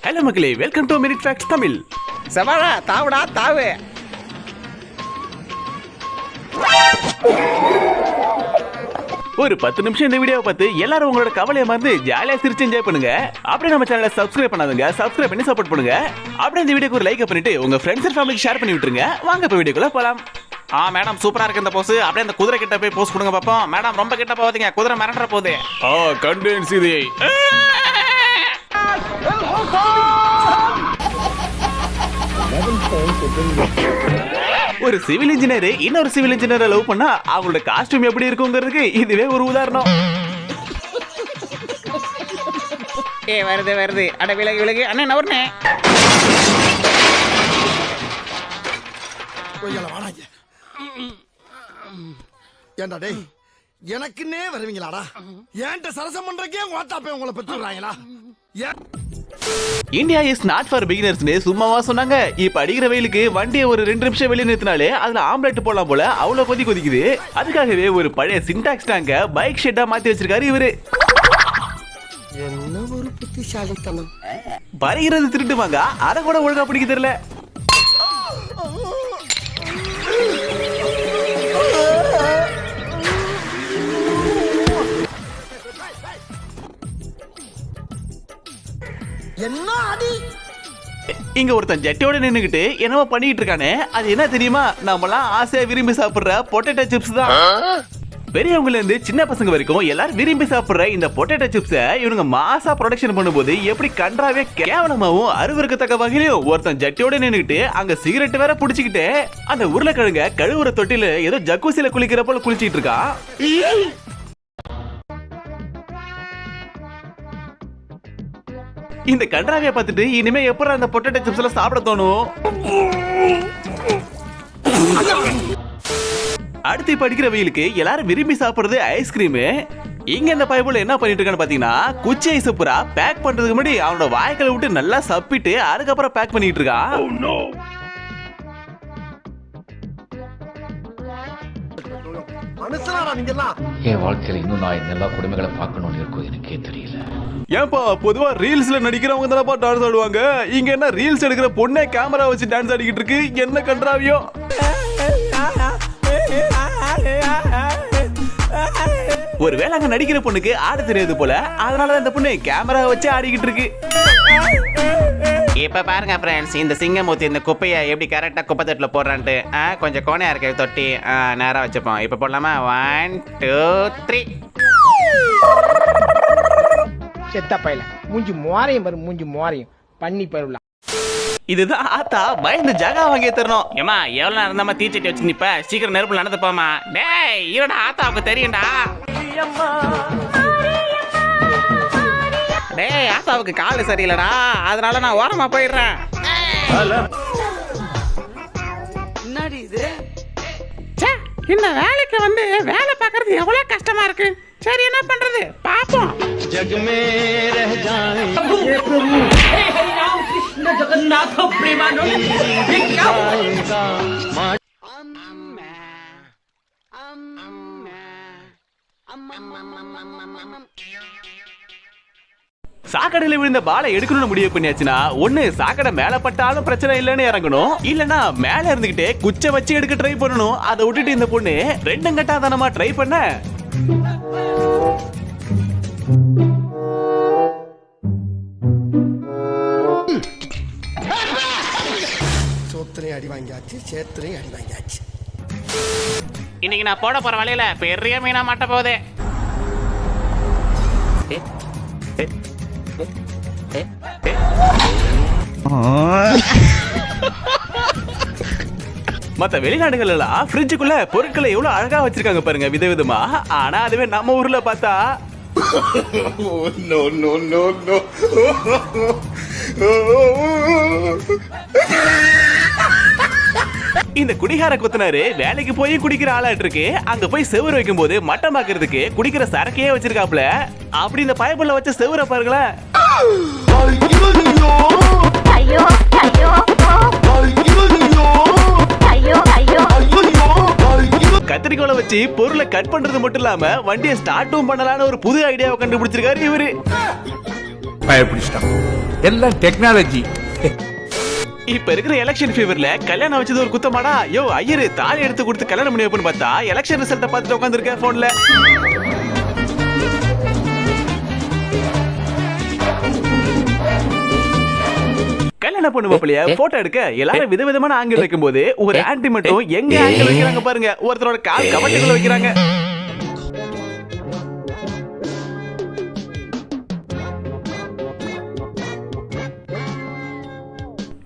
Hello மக்களே, welcome to minute facts Tamil. சவாலா தாவுடா தாவு. ஒரு 10 நிமிஷம் இந்த வீடியோவை பார்த்து எல்லாரும் உங்களோட கவலையை மறந்து ஜாலியா சிரிச்சு என்ஜாய் பண்ணுங்க. அப்படியே நம்ம சேனலை சப்ஸ்கிரைப் பண்ணாதுங்க, சப்ஸ்கிரைப் பண்ணி சப்போர்ட் பண்ணுங்க. அப்படியே இந்த வீடியோக்கு ஒரு லைக் பண்ணிட்டு உங்க ஃப்ரெண்ட்ஸ் அண்ட் ஃபேமிலிக்கு ஷேர் பண்ணி விட்டுருங்க. வாங்க இப்ப வீடியோக்குள்ள போலாம். மேடம் சூப்பரா இருக்கு இந்த போஸ். அப்படியே அந்த குதிரை கிட்ட போய் போஸ் கொடுங்க பாப்போம். மேடம் ரொம்ப கிட்ட போகாதீங்க, குதிரை மிரண்டற போகுது. கண்டென்ஸ் இது. ஒரு சிவில் இன்ஜினியர் இன்னொரு சிவில் இன்ஜினியரை லவ் பண்ணா அவங்களோட காஸ்டியூம் எப்படி இருக்குங்கிறதுக்கு இதுவே ஒரு உதாரணம். வருது அட விலகு அண்ணே நவர்னே. ஏண்டா டேய், எனக்குன்னே வருவீங்களாடா? ஏன்ட்ட சரசம் பண்றக்கே வாட்டாப்பே உங்களை பெற்றுறாங்களா? இந்தியா இஸ் நாட் ஃபார் பிகினர்ஸ்னு சும்மாவா சொன்னாங்க? இப்ப அடிக்கிற வெயிலுக்கு வண்டியை ஒரு 2 நிமிஷம் வெளியே நிறுத்தினாலே அதுல ஆம்லெட் போடலாம் போல அவ்வளவு கொதிக்குது. அதுக்காகவே ஒரு பழைய சின்டாக்ஸ் டேங்க பைக் ஷெட்டா மாத்தி வச்சிருக்காரு இவரு. என்ன ஒரு புத்திசாலித்தனம்! பறிகிறது திருட்டுவாங்க, அத கூட ஒழுங்கா பிடிக்க தெரியல. என்ன அடி! இங்க ஒருத்தன் ஜட்டியோட நின்னுகிட்டு என்னவோ பண்ணிட்டு இருக்கானே, அது என்ன தெரியுமா? நம்மலாம் ஆசையா விரும்பி சாப்பிடுற பொட்டேட்டோ சிப்ஸ் தான். பெரியவங்கல இருந்து சின்ன பசங்க வரைக்கும் எல்லாரும் விரும்பி சாப்பிடுற இந்த பொட்டேட்டோ சிப்ஸ இவனுங்க மாசா ப்ரொடக்ஷன் பண்ணும்போது எப்படி கன்றாவே கேவலமாவும் அருவருக்கத்தக்க வகையிலும் ஒருத்தன் ஜட்டியோட நின்னுகிட்டு அங்க சிகரெட் வேற புடிச்சுக்கிட்டு அந்த உருளைக்கிழங்க கழுவுற தொட்டில ஏதோ ஜக்கூசில குளிக்கிற போல குளிச்சிட்டு இருக்கான். இந்த கன்றாவிய பார்த்துட்டு இனிமே எப்பற அந்த பொட்டேட்டோ சிப்ஸ் எல்லாம் சாப்பிட தோணும்? அடுத்து படிக்கிற வெயிலுக்கு எல்லாரும் விரும்பி சாப்பிடுறது ஐஸ்கிரீம். இங்க இந்த பைபிள் என்ன பண்ணிட்டு இருக்கான்னு பாத்தீங்கன்னா, குச்சி ஐஸ் பூரா பேக் பண்றதுக்கு முன்னாடி அவனோட வாய்க்கலை விட்டு நல்லா சப்பிட்டு அதுக்கப்புறம் பேக் பண்ணிட்டு இருக்கான். என் வாழ்க்கையில இன்னும் நான் எல்லா குடும்பங்களை பார்க்கணும்னு இருக்கும் எனக்கே தெரியல. ஏன்பா பொதுவா ரீல்ஸ்ல நடிக்கிறவங்க தானப்பா டான்ஸ் ஆடுவாங்க, இங்க என்ன ரீல்ஸ் எடுக்கிற பொண்ணே கேமரா வச்சு டான்ஸ் ஆடிக்கிட்டு இருக்கு? என்ன கன்றாவியோ! ஒருவேளை அங்க நடிக்கிற பொண்ணுக்கு ஆட தெரியாது போல, அதனாலதான் இந்த பொண்ணு கேமரா வச்சு ஆடிக்கிட்டு இருக்கு. இப்ப பாருங்க ஃப்ரெண்ட்ஸ், இந்த சிங்கமூர்த்தி இந்த குப்பையை எப்படி கரெக்டா குப்பை தொட்டில போடுறான்ட்டு. கொஞ்சம் கோணையா இருக்க தொட்டி நேரா வச்சுப்போம். இப்ப போடலாமா? 1 2 3. செத்த பையல மூஞ்சி மோரையும் பாரு, மூஞ்சி மோரையும் பண்ணி போயிடலாம். இதுதான் ஆத்தா பயந்து ஜகா வாங்கி தரணும். ஏமா எவ்வளவு நேரம் இருந்தா தீச்சட்டி வச்சு நிப்ப? சீக்கிரம் நெருப்புல நடந்து போமா. டேய் இருடா, ஆத்தாவுக்கு தெரியும்டா. டேய் ஆத்தாவுக்கு காலு சரியில்லடா, அதனால நான் ஓரமா போயிடுறேன். என்னடி இது? இந்த வேலைக்கு வந்து வேலை பார்க்கறது எவ்வளவு கஷ்டமா இருக்கு. சரி என்ன பண்றது பாப்போம். हे हरि राम कृष्ण जगन्नाथ प्रेमानंद ये क्या हुआ? சாக்கடையில விழுந்த பாலை எடுக்கணும்னு முடிவு பண்ணியாச்சுன்னா, ஒண்ணு சாக்கடை மேல பட்டாலும் பிரச்சனை இல்லைன்னு இறங்கணும், இல்லனா மேல இருந்துகிட்டே குச்சை வச்சு எடுக்க ட்ரை பண்ணணும். அதை விட்டுட்டு இந்த பொண்ணு 2 கட்டாதனமா ட்ரை பண்ண சோத்திரையும் அடி வாங்கியாச்சு, சேத்திரையும் அடி வாங்கியாச்சு. இன்னைக்கு நான் போட போற வழியில பெரிய மீனா மாட்ட போகுது. மத்த வெளிநாடுகள் எல்லாம் ஃப்ரிட்ஜுக்குள்ள பொருட்களை எவ்வளவு அழகா வச்சிருக்காங்க பாருங்க, விதவிதமா. ஆனா அதுவே நம்ம ஊர்ல பார்த்தா இந்த குடிகார குத்துனாரு வேலைக்கு போய் குடிக்கிற ஆளாட்டு இருக்கு. அங்க போய் செவுரு வைக்கும் போது மட்டம் பாக்குறதுக்கு குடிக்கிற சரக்கையே வச்சிருக்காப்ல. அப்படி இந்த பைபிள்ல வச்ச செவுரை பாருங்களேன். கத்திரிக்கோலை வச்சு பொருளை கட் பண்றது மட்டும் இல்லாம வண்டியை ஸ்டார்ட்டும் பண்ணலான்னு ஒரு புது ஐடியாவை கண்டுபிடிச்சிருக்காரு இவரு. பயப்பிடிச்சிட்டான். எல்லாம் டெக்னாலஜி. இப்ப இருக்கிற எலெக்ஷன் ஃபீவர்ல கல்யாணம் வச்சது ஒரு குத்தமாடா? யோ ஐயரு தாலி எடுத்து கொடுத்து கல்யாணம் பண்ணி வைப்பன்னு பார்த்தா எலெக்ஷன் ரிசல்ட்ட பார்த்துட்டு உட்காந்துருக்க போன்ல. கல்யாணம் பண்ணு மாப்பிளைய போட்டோ எடுக்க எல்லாரும் விதவிதமான ஆங்கிள் வைக்கும் போது ஒரு ஆன்டி மட்டும் எங்க ஆங்கிள் வைக்கிறாங்க பாருங்க. ஒருத்தரோட கால் கவட்டைக்குள்ள வைக்கிறாங்க.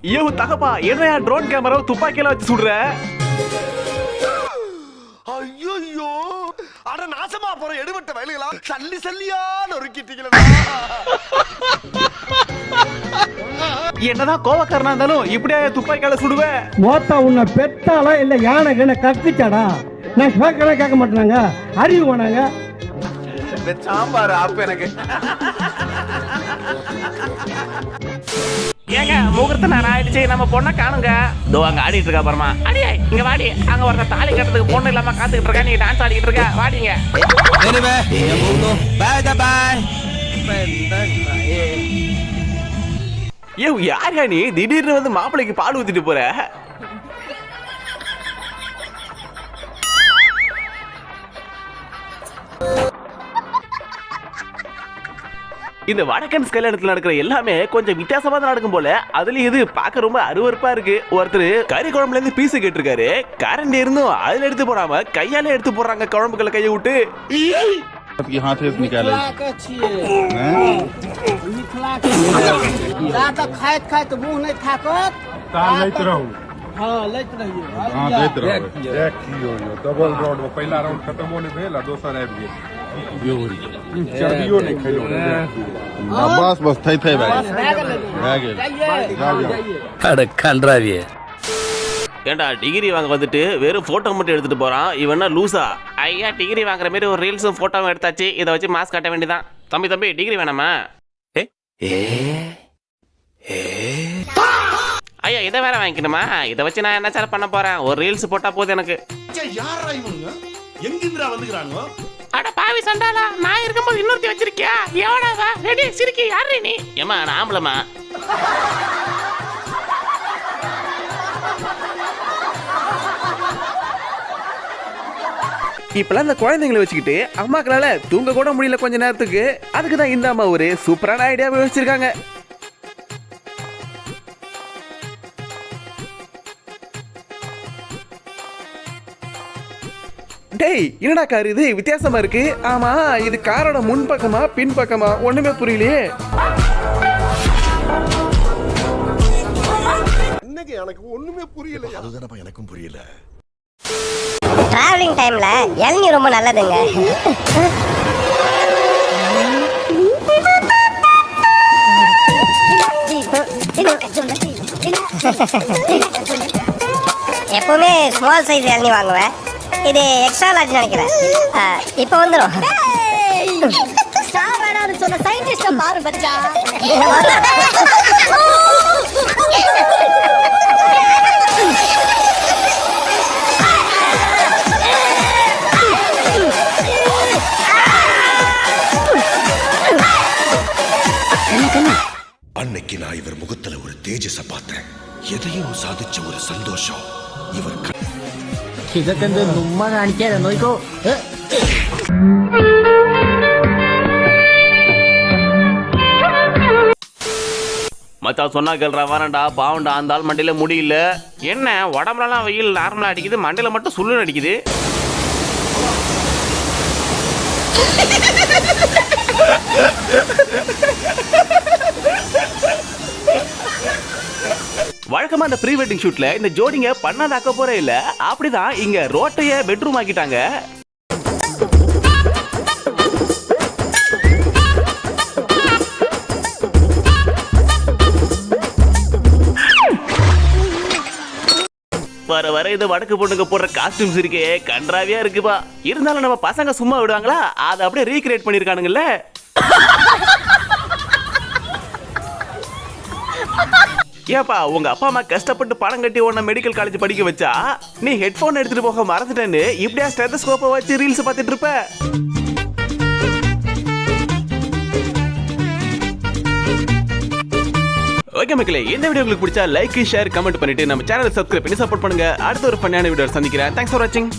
ஐயோ தகப்பா, என்னையா ட்ரோன் கேமரா துப்பாக்கியில வச்சு சுடுற? ஐயோ அட நாசமா போற எடுபட்ட வயலுகளா, சல்லி சல்லியா நொறுக்கிட்டீங்களா. என்னதான் கோவக்காரனா இருந்தாலும் இப்படியா துப்பாக்கியால சுடுவ? மோத்தா உன்னை பெத்தாலா இல்ல யானை கண்ண கக்குச்சாடா? நான் கேட்கலாம் கேட்க மாட்டாங்க, அறிவு வேணாங்க. சாம்பார் ஆப்பு எனக்கு. ஏங்க முகூர்த்த நேரம் ஆயிடுச்சு, நம்ம பொண்ணை காணுங்க. தோ அங்க ஆடிட்டு இருக்கா பாருமா. அடியே இங்க வாடி. அங்க ஒருத்தர் தாலி கட்டுறதுக்கு பொண்ணு இல்லாம காத்துக்கிட்டு இருக்கா, நீ டான்ஸ் ஆடிக்கிட்டு இருக்க. வாடிங்க. ஐயோ யாரா நீ திடீர்னு வந்து மாப்பிளைக்கு பால் ஊத்திட்டு போற? இந்த வடக்கன்ஸ் கல்யாணத்துல நடக்கிற எல்லாமே கொஞ்சம் வித்தியாசமா தான் நடக்கும் போல. அதுல இது பார்க்க ரொம்ப அருவருப்பா இருக்கு. ஒருத்தர் கறி குழம்புல இருந்து பீஸ் கேட்டிருக்காரு. கரண்ட் இருந்தும் அதுல எடுத்து போடாம கையால எடுத்து போடுறாங்க குழம்புகளை கையை விட்டு. ஏண்டா டிகிரி வாங்க வந்துட்டு வெறும் போட்டோ மட்டும் எடுத்துட்டு போறான். இவனா லூசா? ஐயா டிகிரி வாங்குற மாதிரி ஒரு ரீல்ஸும் போட்டோவும் எடுத்தாச்சு. இதை வச்சு மாஸ்க் கட்ட வேண்டியதான். தம்பி டிகிரி வேணாமா? ஐயா இதை வேற வாங்கிக்கணுமா? இதை வச்சு நான் என்ன சார் பண்ண போறேன்? ஒரு ரீல்ஸ் போட்டா போதும் எனக்கு. யாரா இவனுங்க? எங்கிந்திரா வந்துக்கிறாங்க? அட பாவி சண்டாளா, நான் இருக்கும்போது இன்னொருத்தி வச்சிருக்கியா? எவடாவா? ரெடி சிரிக்கி யாரு நீ? ஏமா நான் ஆம்பளமா? இப்பெல்லாம் இந்த குழந்தைங்களை வச்சுக்கிட்டு அம்மாக்களால தூங்க கூட முடியல கொஞ்ச நேரத்துக்கு. அதுக்குதான் இந்த அம்மா ஒரு சூப்பரான ஐடியாவை வச்சிருக்காங்க. டேய் என்னடா கார் இது வித்தியாசமா இருக்கு? ஆமா இது காரோட முன் பக்கமா பின் பக்கமா ஒண்ணுமே புரியலையே. இன்னைக்கு எனக்கு ஒண்ணுமே புரியல. அதுதானப்பா எனக்கும் புரியல. டிராவலிங் டைம்ல இளநீர் ரொம்ப நல்லதுங்க. எப்பவுமே ஸ்மால் சைஸ் இளநீர் வாங்குவேன். இது எக்ஸ்ட்ரா லார்ஜ் நினைக்கிறேன். இப்போ வந்துடும். சொன்ன சயின்டிஸ்ட பாரு பச்சா. அன்னைக்கு நான் இவர் முகத்துல ஒரு தேஜஸ பார்த்தேன். எதையும் சாதிச்ச ஒரு சந்தோஷம். இவர் ഇതൊക്കെ ഉമ്മ കാണിക്കാതെ നോക്കോ. மச்சான் சொன்னா கேள்றா வரண்டா பாவண்டா. அந்த ஆள் மண்டையில முடியல. என்ன உடம்புலலாம் வெயில் நார்மலா அடிக்குது, மண்டையில மட்டும் சுள்ளுன்னு அடிக்குது. வழக்கமா இந்த ப்ரீ வெட்டிங் ஷூட்ல இந்த ஜோடிங்க பண்ணாத அக்க போறே இல்ல. அப்படிதான் இங்க ரோட்டைய பெட்ரூம் ஆக்கிட்டாங்க. வர வர இது வடக்கு பொண்ணுங்க போடுற காஸ்டியூம்ஸ் இருக்கே கன்றாவியா இருக்குப்பா. இருந்தாலும் நம்ம பசங்க சும்மா விடுவாங்களா? அதை அப்படியே ரீக்ரியேட் பண்ணிருக்கானுங்கல்ல. ஏப்பா உங்க அப்பா அம்மா கஷ்டப்பட்டு பணம் கட்டி உன்ன மெடிக்கல் காலேஜ் படிக்க வச்சா நீ ஹெட்போன் எடுத்துட்டு போக மறந்துட்டேன்னு இப்படியா ஸ்டெத்தஸ்கோப்பை வச்சு ரீல்ஸ் பார்த்துட்டு இருப்ப? ஓகே மக்களே, இந்த வீடியோ உங்களுக்கு பிடிச்சா லைக் ஷேர் கமெண்ட் பண்ணிட்டு நம்ம சேனலை சப்ஸ்கிரைப் பண்ணி சப்போர்ட் பண்ணுங்க. அடுத்த ஒரு ஃபன்னான வீடியோ சந்திக்கிறேன். தேங்க்ஸ் ஃபார் வாட்சிங்.